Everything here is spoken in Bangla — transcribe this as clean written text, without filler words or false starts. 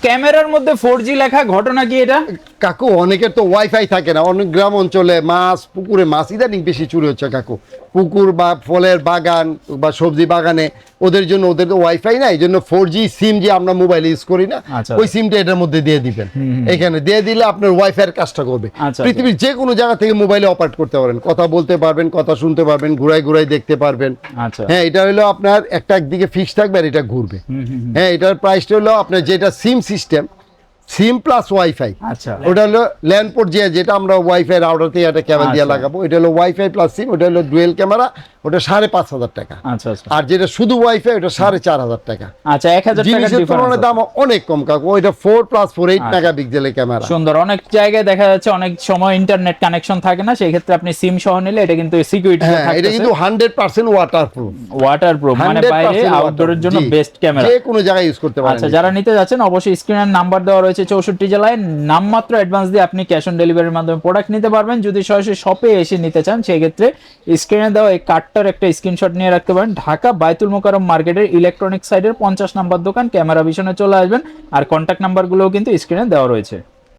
ক্যামেরার মধ্যে 4G লেখা, ঘটনা কি এটা? কাকু অনেকের তো ওয়াইফাই থাকে না, অনেক গ্রাম অঞ্চলে মাছ পুকুরে মাছ ইদানিং বেশি চুরি হচ্ছে কাকু। পুকুর বা ফলের বাগান বা সবজি বাগানে ওদের জন্য, ওদের তো ওয়াইফাই নাই, এই জন্য 4G সিম যে আমরা মোবাইল ইউজ করি না, ওই সিমটা এটার মধ্যে দিয়ে দিবেন। এখানে দিয়ে দিলে আপনার ওয়াইফাই এর কাজটা করবে। পৃথিবীর যে কোনো জায়গা থেকে মোবাইলে অপারেট করতে পারেন, কথা বলতে পারবেন, কথা শুনতে পারবেন, ঘুরাই ঘুরাই দেখতে পারবেন। হ্যাঁ, এটা হলো আপনার একটা একদিকে ফিক্স থাকবে আর এটা ঘুরবে। হ্যাঁ, এটার প্রাইসটা হলো আপনার যেটা সিম সিস্টেম, সিম প্লাস ওয়াইফাই। আচ্ছা, ওটা হলো ল্যান্ড পোর্ট যেটা আমরা ওয়াইফাই রাউটার থেকে একটা কেবল দিয়ে লাগাবো, এটা হলো ওয়াইফাই প্লাস সিম। ওটা হলো ডুয়েল ক্যামেরা, ওটা 5,500 টাকা। আচ্ছা, আর যেটা শুধু ওয়াইফাই ওটা 4,500 টাকা। আচ্ছা, 1000 টাকা জিনিসের তুলনায় দাম অনেক কম কাকু। ওইটা 4+4 মেগাপিক্সেলের ক্যামেরা। সুন্দর। অনেক জায়গায় দেখা যাচ্ছে অনেক সময় ইন্টারনেট কানেকশন থাকে না, সেই ক্ষেত্রে আপনি সিম সহ নিলে এটা কিন্তু সিকিউরিটি হ্যাঁ, এটা কিন্তু 100% ওয়াটারপ্রুফ, মানে বাইরে আউটডোরের জন্য বেস্ট ক্যামেরা, যে কোনো জায়গায় ইউজ করতে পারেন। আচ্ছা, যারা নিতে যাচ্ছেন অবশ্যই স্ক্রিনের নাম্বার দেওয়া রয়েছে 64 জেলায়, নামমাত্র অ্যাডভান্স দিয়ে আপনি ক্যাশ অন ডেলিভারির মাধ্যমে প্রোডাক্ট নিতে পারবেন। যদি সরাসরি শপে এসে নিতে চান সেই ক্ষেত্রে স্ক্রিনে দেওয়া এই কার্ডটার একটা স্ক্রিনশট নিয়ে রাখতে পারেন। ঢাকা বায়তুল মোকাররম মার্কেটের ইলেকট্রনিক সাইডের 50 নম্বর দোকান ক্যামেরা ভিশনে চলে আসবেন। আর কন্ট্যাক্ট নাম্বারগুলোও কিন্তু স্ক্রিনে দেওয়া রয়েছে।